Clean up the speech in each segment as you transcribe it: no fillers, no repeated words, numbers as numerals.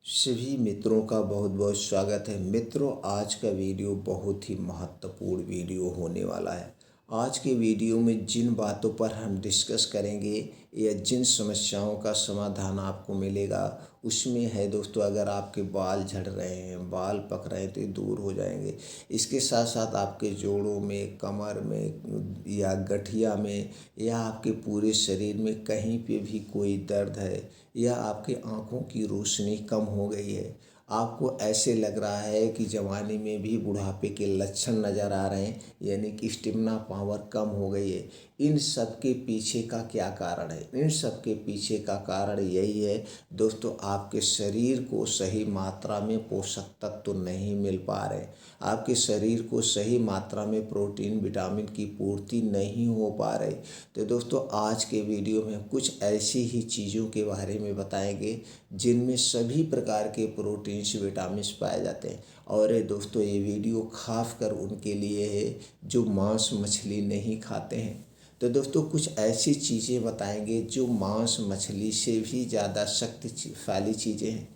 सभी मित्रों का बहुत बहुत स्वागत है। मित्रों, आज का वीडियो बहुत ही महत्वपूर्ण वीडियो होने वाला है। आज के वीडियो में जिन बातों पर हम डिस्कस करेंगे या जिन समस्याओं का समाधान आपको मिलेगा उसमें है दोस्तों, अगर आपके बाल झड़ रहे हैं, बाल पक रहे हैं तो ये दूर हो जाएंगे। इसके साथ साथ आपके जोड़ों में, कमर में या गठिया में या आपके पूरे शरीर में कहीं पे भी कोई दर्द है या आपकी आँखों की रोशनी कम हो गई है, आपको ऐसे लग रहा है कि जवानी में भी बुढ़ापे के लक्षण नज़र आ रहे हैं, यानी कि स्टेमिना पावर कम हो गई है, इन सब के पीछे का क्या कारण है? इन सब के पीछे का कारण यही है दोस्तों, आपके शरीर को सही मात्रा में पोषक तत्व तो नहीं मिल पा रहे। आपके शरीर को सही मात्रा में प्रोटीन, विटामिन की पूर्ति नहीं हो पा रही। तो दोस्तों, आज के वीडियो में हम कुछ ऐसी ही चीज़ों के बारे में बताएंगे जिनमें सभी प्रकार के प्रोटीन्स, विटामिन्स पाए जाते हैं। और ये दोस्तों, ये वीडियो खास कर उनके लिए है जो मांस मछली नहीं खाते हैं। तो दोस्तों, कुछ ऐसी चीज़ें बताएंगे जो मांस मछली से भी ज़्यादा शक्तिशाली चीज़ें हैं,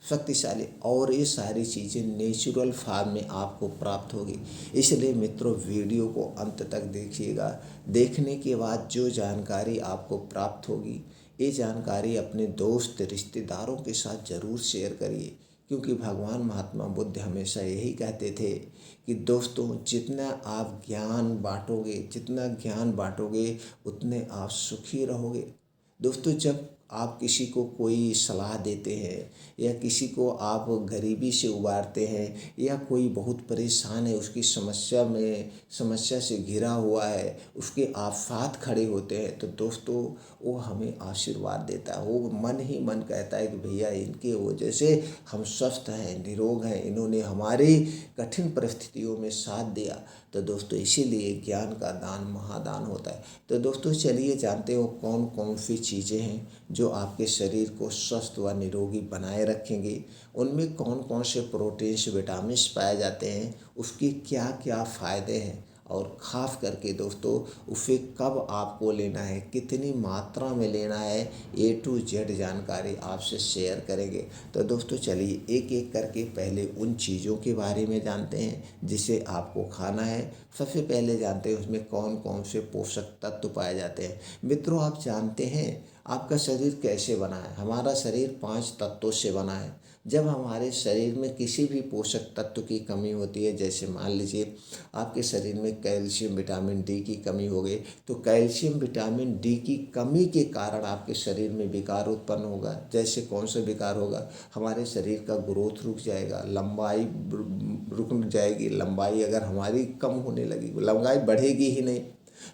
शक्तिशाली, और ये सारी चीज़ें नेचुरल फार्म में आपको प्राप्त होगी। इसलिए मित्रों, वीडियो को अंत तक देखिएगा। देखने के बाद जो जानकारी आपको प्राप्त होगी, ये जानकारी अपने दोस्त, रिश्तेदारों के साथ ज़रूर शेयर करिए, क्योंकि भगवान महात्मा बुद्ध हमेशा यही कहते थे कि दोस्तों, जितना आप ज्ञान बांटोगे, जितना ज्ञान बांटोगे उतने आप सुखी रहोगे। दोस्तों, जब आप किसी को कोई सलाह देते हैं या किसी को आप गरीबी से उबारते हैं या कोई बहुत परेशान है, उसकी समस्या से घिरा हुआ है, उसके आप साथ खड़े होते हैं, तो दोस्तों वो हमें आशीर्वाद देता है। वो मन ही मन कहता है कि भैया, इनके वजह से हम स्वस्थ हैं, निरोग हैं, इन्होंने हमारी कठिन परिस्थितियों में साथ दिया। तो दोस्तों, इसीलिए ज्ञान का दान महादान होता है। तो दोस्तों, चलिए जानते हो कौन कौन सी चीज़ें हैं जो आपके शरीर को स्वस्थ व निरोगी बनाए रखेंगे। उनमें कौन कौन से प्रोटीन्स, विटामिन्स पाए जाते हैं, उसके क्या क्या फ़ायदे हैं, और ख़ास करके दोस्तों उसे कब आपको लेना है, कितनी मात्रा में लेना है, A to Z जानकारी आपसे शेयर करेंगे। तो दोस्तों, चलिए एक एक करके पहले उन चीज़ों के बारे में जानते हैं जिसे आपको खाना है। सबसे पहले जानते हैं उसमें कौन कौन से पोषक तत्व पाए जाते हैं। मित्रों, आप जानते हैं आपका शरीर कैसे बना है? हमारा शरीर 5 तत्वों से बना है। जब हमारे शरीर में किसी भी पोषक तत्व की कमी होती है, जैसे मान लीजिए आपके शरीर में कैल्शियम, विटामिन डी की कमी हो गई, तो कैल्शियम, विटामिन डी की कमी के कारण आपके शरीर में विकार उत्पन्न होगा। जैसे कौन सा विकार होगा? हमारे शरीर का ग्रोथ रुक जाएगा, लंबाई रुक जाएगी। लंबाई अगर हमारी कम होने लगी, लंबाई बढ़ेगी ही नहीं,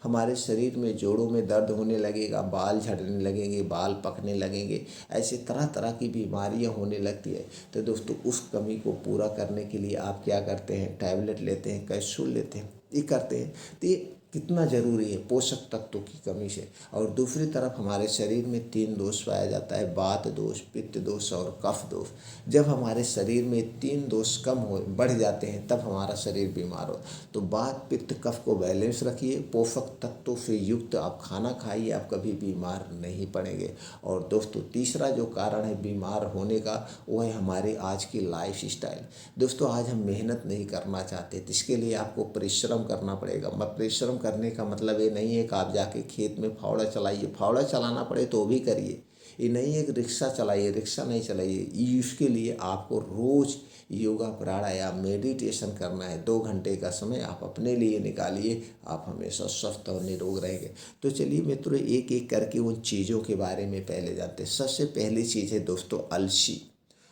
हमारे शरीर में जोड़ों में दर्द होने लगेगा, बाल झड़ने लगेंगे, बाल पकने लगेंगे, ऐसे तरह तरह की बीमारियां होने लगती है। तो दोस्तों, उस कमी को पूरा करने के लिए आप क्या करते हैं? टैबलेट लेते हैं, कैप्सूल लेते हैं, ये करते हैं। तो ये कितना ज़रूरी है पोषक तत्वों की कमी से। और दूसरी तरफ हमारे शरीर में 3 दोष पाया जाता है, वात दोष, पित्त दोष और कफ दोष। जब हमारे शरीर में 3 दोष बढ़ जाते हैं, तब हमारा शरीर बीमार हो। तो वात, पित्त, कफ को बैलेंस रखिए, पोषक तत्वों से युक्त आप खाना खाइए, आप कभी बीमार नहीं पड़ेंगे। और दोस्तों, तीसरा जो कारण है बीमार होने का, वो है हमारे आज की लाइफ स्टाइल। दोस्तों, आज हम मेहनत नहीं करना चाहते, तो इसके लिए आपको परिश्रम करना पड़ेगा। परिश्रम करने का मतलब ये नहीं है कि आप जाके खेत में फावड़ा चलाइए, फावड़ा चलाना पड़े तो भी करिए। ये नहीं है कि रिक्शा चलाइए, रिक्शा नहीं चलाइए। इसके लिए आपको रोज़ योगा, प्राणायाम, मेडिटेशन करना है। 2 घंटे का समय आप अपने लिए निकालिए, आप हमेशा स्वस्थ और निरोग रहेंगे। तो चलिए मित्रों, एक एक करके उन चीज़ों के बारे में पहले जानते हैं। सबसे पहली चीज़ है दोस्तों अलसी।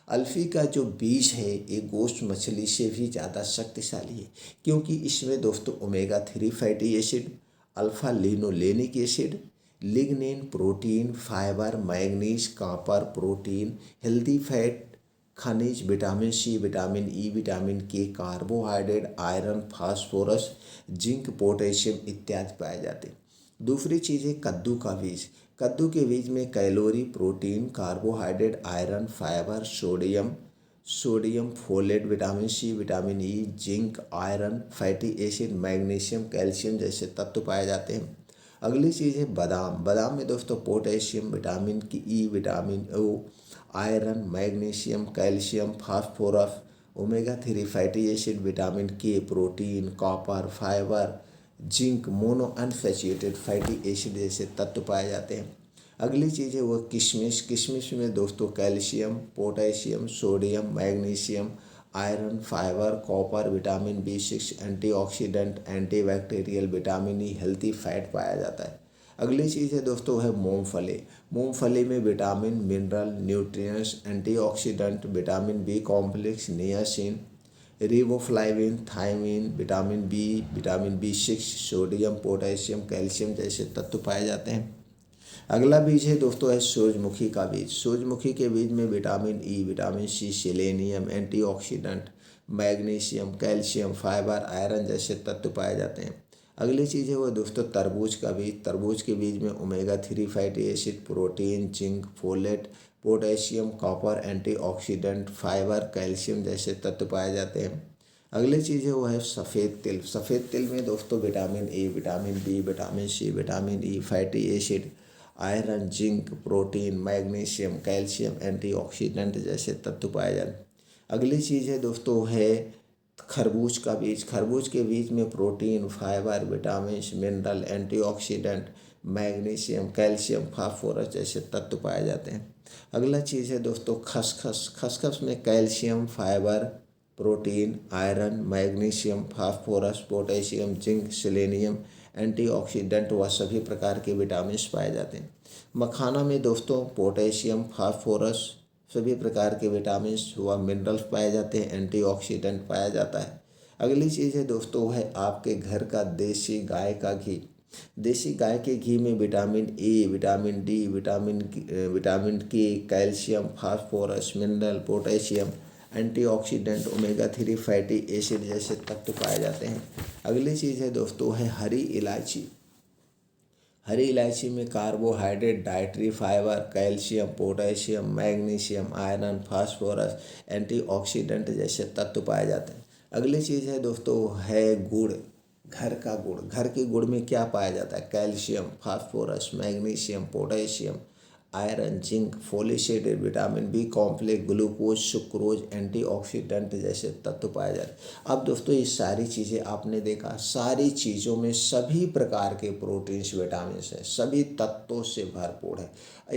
अल्फ़ी का जो बीज है ये गोश्त मछली से भी ज़्यादा शक्तिशाली है, क्योंकि इसमें दोस्तों omega 3 fatty acid, alpha linolenic acid, lignin, protein, fibre, manganese, copper, protein, healthy fat, खनिज, vitamin C, vitamin E, vitamin K, carbohydrate, iron, phosphorus, zinc, potassium इत्यादि पाए जाते हैं। दूसरी चीज़ है कद्दू का बीज। कद्दू के बीज में calorie, protein, carbohydrate, iron, fibre, sodium, folate, vitamin C, vitamin E, zinc, iron, fatty acid, magnesium, calcium जैसे तत्व पाए जाते हैं। अगली चीज़ है बादाम। बादाम में दोस्तों पोटेशियम, विटामिन की E, vitamin O, iron, magnesium, calcium, phosphorus, omega 3 fatty acid, vitamin K, protein, copper, fibre, zinc, mono unsaturated fatty acid जैसे तत्व पाए जाते हैं। अगली चीज़ है वो किशमिश। किशमिश में दोस्तों calcium, potassium, sodium, magnesium, iron, fibre, copper, vitamin B6, antioxidant, antibacterial, vitamin E, healthy fat पाया जाता है। अगली चीज़ है दोस्तों है मूंगफली। मूंगफली में vitamin, mineral, nutrients, antioxidant, vitamin B complex, niacin, riboflavin, thiamine, vitamin B, vitamin B6, sodium, potassium, calcium जैसे तत्व पाए जाते हैं। अगला बीज है दोस्तों है सूरजमुखी का बीज। सूरजमुखी के बीज में vitamin E, vitamin C, selenium, antioxidant, magnesium, calcium, fibre, iron जैसे तत्व पाए जाते हैं। अगली चीज़ है वो दोस्तों तरबूज का बीज। तरबूज के बीज में omega 3 fatty acid, protein, zinc, folate, potassium, copper, antioxidant, fibre, calcium जैसे तत्व पाए जाते हैं। अगली चीज़ है वो है सफ़ेद तिल। सफ़ेद तिल में दोस्तों vitamin A, vitamin B, vitamin C, vitamin E, fatty acid, iron, zinc, protein, magnesium, calcium, antioxidant जैसे तत्व पाए जाते हैं। अगली चीज़ है दोस्तों है खरबूज का बीज। खरबूज के बीज में protein, fibre, vitamin, mineral, antioxidant, magnesium, calcium, phosphorus जैसे तत्व पाए जाते हैं। अगला चीज़ है दोस्तों खसखस। खसखस में calcium, fibre, protein, iron, magnesium, phosphorus, potassium, zinc, selenium, antioxidant व सभी प्रकार के विटामिन पाए जाते हैं। मखाना में दोस्तों पोटेशियम, फास्फोरस, सभी प्रकार के विटामिन व मिनरल्स पाए जाते हैं, एंटीऑक्सीडेंट पाया जाता है। अगली चीज़ है दोस्तों है आपके घर का देसी गाय का घी। देसी गाय के घी में vitamin A, vitamin D, vitamin K, calcium, phosphorus, mineral, potassium, antioxidant, omega 3 fatty acid जैसे तत्व पाए जाते हैं। अगली चीज़ है दोस्तों है हरी इलायची। हरी इलायची में carbohydrate, dietary fibre, calcium, potassium, magnesium, iron, phosphorus, antioxidant जैसे तत्व पाए जाते हैं। अगली चीज़ है दोस्तों है गुड़। घर का गुड़। घर के गुड़ में क्या पाया जाता है? Calcium, phosphorus, magnesium, potassium, iron, zinc, folic acid, vitamin B complex, glucose, sucrose, antioxidant जैसे तत्व पाए जाते हैं। अब दोस्तों ये सारी चीज़ें आपने देखा, सारी चीज़ों में सभी प्रकार के प्रोटीन्स, विटामिन्स हैं, सभी तत्वों से भरपूर है।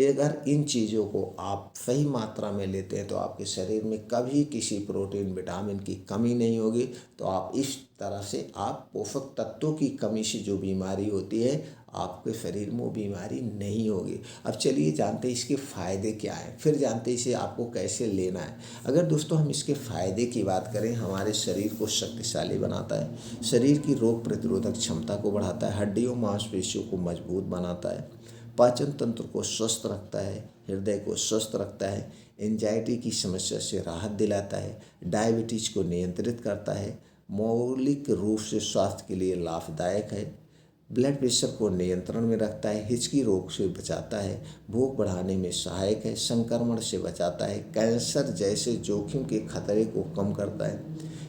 अगर इन चीज़ों को आप सही मात्रा में लेते हैं तो आपके शरीर में कभी किसी प्रोटीन, विटामिन की कमी नहीं होगी। तो आप इस तरह से आप पोषक तत्वों की कमी से जो बीमारी होती है आपके शरीर में वो बीमारी नहीं होगी। अब चलिए जानते हैं इसके फ़ायदे क्या हैं, फिर जानते हैं इसे आपको कैसे लेना है। अगर दोस्तों हम इसके फ़ायदे की बात करें, हमारे शरीर को शक्तिशाली बनाता है, शरीर की रोग प्रतिरोधक क्षमता को बढ़ाता है, हड्डियों मांसपेशियों को मजबूत बनाता है, पाचन तंत्र को स्वस्थ रखता है, हृदय को स्वस्थ रखता है, एंजाइटी की समस्या से राहत दिलाता है, डायबिटीज़ को नियंत्रित करता है, मौलिक रूप से स्वास्थ्य के लिए लाभदायक है, ब्लड प्रेशर को नियंत्रण में रखता है, हिचकी रोग से बचाता है, भूख बढ़ाने में सहायक है, संक्रमण से बचाता है, कैंसर जैसे जोखिम के खतरे को कम करता है,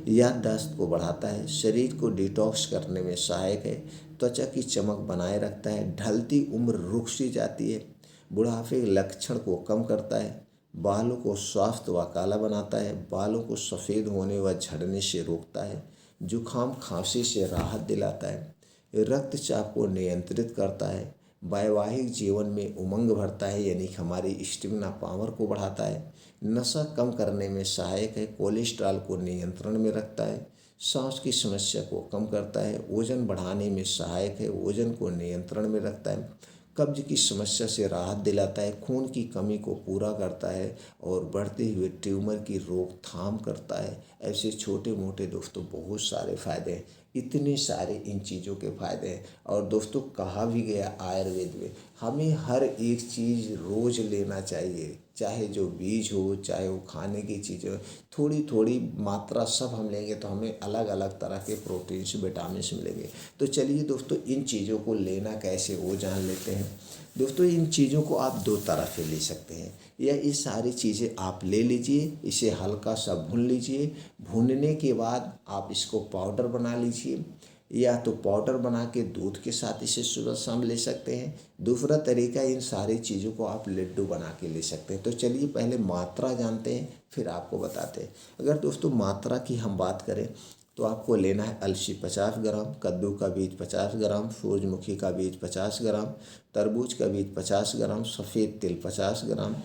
याददाश्त को बढ़ाता है, शरीर को डिटॉक्स करने में सहायक है, त्वचा की चमक बनाए रखता है, ढलती उम्र रुक सी जाती है, बुढ़ापे के लक्षण को कम करता है, बालों को स्वास्थ्य व काला बनाता है, बालों को सफ़ेद होने व झड़ने से रोकता है, जुखाम खांसी से राहत दिलाता है, रक्तचाप को नियंत्रित करता है, वैवाहिक जीवन में उमंग भरता है यानी कि हमारी स्टेमिना पावर को बढ़ाता है, नशा कम करने में सहायक है, कोलेस्ट्रॉल को नियंत्रण में रखता है, सांस की समस्या को कम करता है, वजन बढ़ाने में सहायक है, वजन को नियंत्रण में रखता है, कब्ज की समस्या से राहत दिलाता है, खून की कमी को पूरा करता है और बढ़ते हुए ट्यूमर की रोकथाम करता है। ऐसे छोटे मोटे दोस्तों बहुत सारे फ़ायदे हैं, इतने सारे इन चीज़ों के फ़ायदे हैं। और दोस्तों कहा भी गया आयुर्वेद में हमें हर एक चीज़ रोज़ लेना चाहिए, चाहे जो बीज हो, चाहे वो खाने की चीज़ें हो, थोड़ी थोड़ी मात्रा सब हम लेंगे तो हमें अलग अलग तरह के प्रोटीन्स, विटामिन्स मिलेंगे। तो चलिए दोस्तों इन चीज़ों को लेना कैसे वो जान लेते हैं। दोस्तों इन चीज़ों को आप दो तरह से ले सकते हैं, या ये सारी चीज़ें आप ले लीजिए, इसे हल्का सा भून लीजिए, भूनने के बाद आप इसको पाउडर बना लीजिए, या तो पाउडर बना के दूध के साथ इसे सुबह शाम ले सकते हैं। दूसरा तरीका, इन सारी चीज़ों को आप लड्डू बना के ले सकते हैं। तो चलिए पहले मात्रा जानते हैं, फिर आपको बताते हैं। अगर दोस्तों मात्रा की हम बात करें तो आपको लेना है अलसी 50 ग्राम, कद्दू का बीज 50 ग्राम, सूरजमुखी का बीज 50 ग्राम, तरबूज का बीज 50 ग्राम, सफ़ेद तिल 50 ग्राम।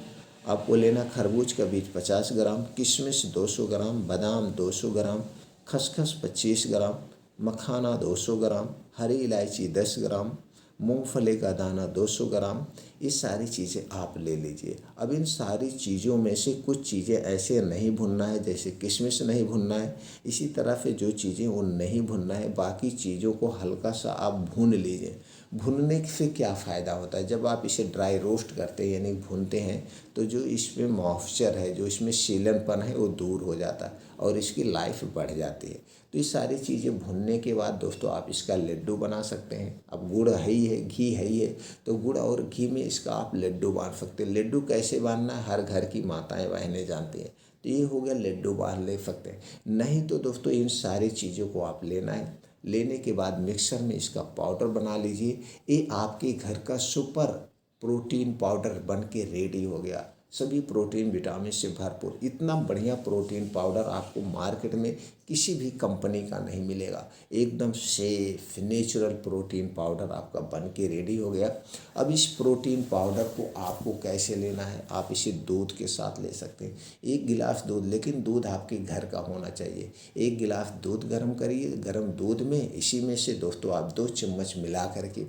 आपको लेना खरबूज का बीज 50 ग्राम, किशमिश 200 ग्राम, बादाम 200 ग्राम, खसखस 25 ग्राम, मखाना 200 ग्राम, हरी इलायची 10 ग्राम, मूंगफली का दाना 200 ग्राम। ये सारी चीज़ें आप ले लीजिए। अब इन सारी चीज़ों में से कुछ चीज़ें ऐसे नहीं भुनना है, जैसे किशमिश नहीं भुनना है। इसी तरह से जो चीज़ें वो नहीं भुनना है, बाकी चीज़ों को हल्का सा आप भून लीजिए। भुनने से क्या फ़ायदा होता है, जब आप इसे ड्राई रोस्ट करते हैं यानी भूनते हैं, तो जो इसमें मॉइस्चर है, जो इसमें सीलनपन है, वो दूर हो जाता है और इसकी लाइफ बढ़ जाती है। तो ये सारी चीज़ें भुनने के बाद दोस्तों आप इसका लड्डू बना सकते हैं। अब गुड़ है ही है, घी है ही है, तो गुड़ और घी में इसका आप लड्डू बांध सकते हैं। लड्डू कैसे बांधना है, हर घर की माताएं बहनें जानती हैं। तो ये हो गया, लड्डू बांध ले सकते हैं। नहीं तो दोस्तों इन सारी चीज़ों को आप लेना है, लेने के बाद मिक्सर में इसका पाउडर बना लीजिए। ये आपके घर का सुपर प्रोटीन पाउडर बन के रेडी हो गया। सभी प्रोटीन विटामिन से भरपूर इतना बढ़िया प्रोटीन पाउडर आपको मार्केट में किसी भी कंपनी का नहीं मिलेगा। एकदम सेफ नेचुरल प्रोटीन पाउडर आपका बन के रेडी हो गया। अब इस प्रोटीन पाउडर को आपको कैसे लेना है, आप इसे दूध के साथ ले सकते हैं। 1 गिलास दूध, लेकिन दूध आपके घर का होना चाहिए। 1 गिलास दूध गर्म करिए। गर्म दूध में इसी में से दोस्तों आप 2 चम्मच मिला करके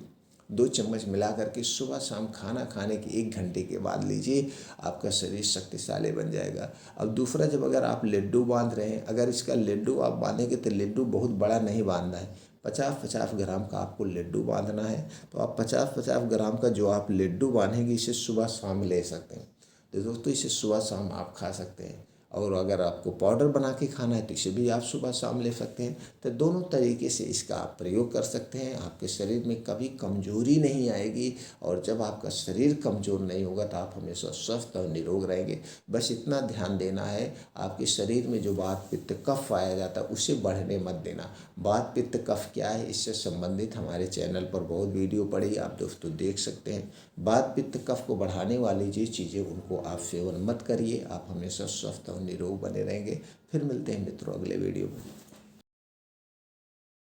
2 चम्मच मिला करके सुबह शाम खाना खाने के 1 घंटे के बाद लीजिए। आपका शरीर शक्तिशाली बन जाएगा। अब दूसरा, जब अगर आप लड्डू बांध रहे हैं, अगर इसका लड्डू आप बांधेंगे तो लड्डू बहुत बड़ा नहीं बांधना है। 50-50 ग्राम का आपको लड्डू बांधना है। तो आप 50-50 ग्राम का जो आप लड्डू बांधेंगे, इसे सुबह शाम ले सकते हैं। तो दोस्तों इसे सुबह शाम आप खा सकते हैं। और अगर आपको पाउडर बना के खाना है तो इसे भी आप सुबह शाम ले सकते हैं। तो दोनों तरीके से इसका आप प्रयोग कर सकते हैं। आपके शरीर में कभी कमजोरी नहीं आएगी, और जब आपका शरीर कमज़ोर नहीं होगा तो आप हमेशा स्वस्थ और निरोग रहेंगे। बस इतना ध्यान देना है, आपके शरीर में जो वात पित्त कफ पाया जाता है उसे बढ़ने मत देना। वात पित्त कफ क्या है, इससे संबंधित हमारे चैनल पर बहुत वीडियो पड़ी, आप दोस्तों देख सकते हैं। वात पित्त कफ को बढ़ाने वाली जो चीज़ें, उनको आप सेवन मत करिए। आप हमेशा स्वस्थ और निरोग बने रहेंगे। फिर मिलते हैं मित्रों अगले वीडियो में।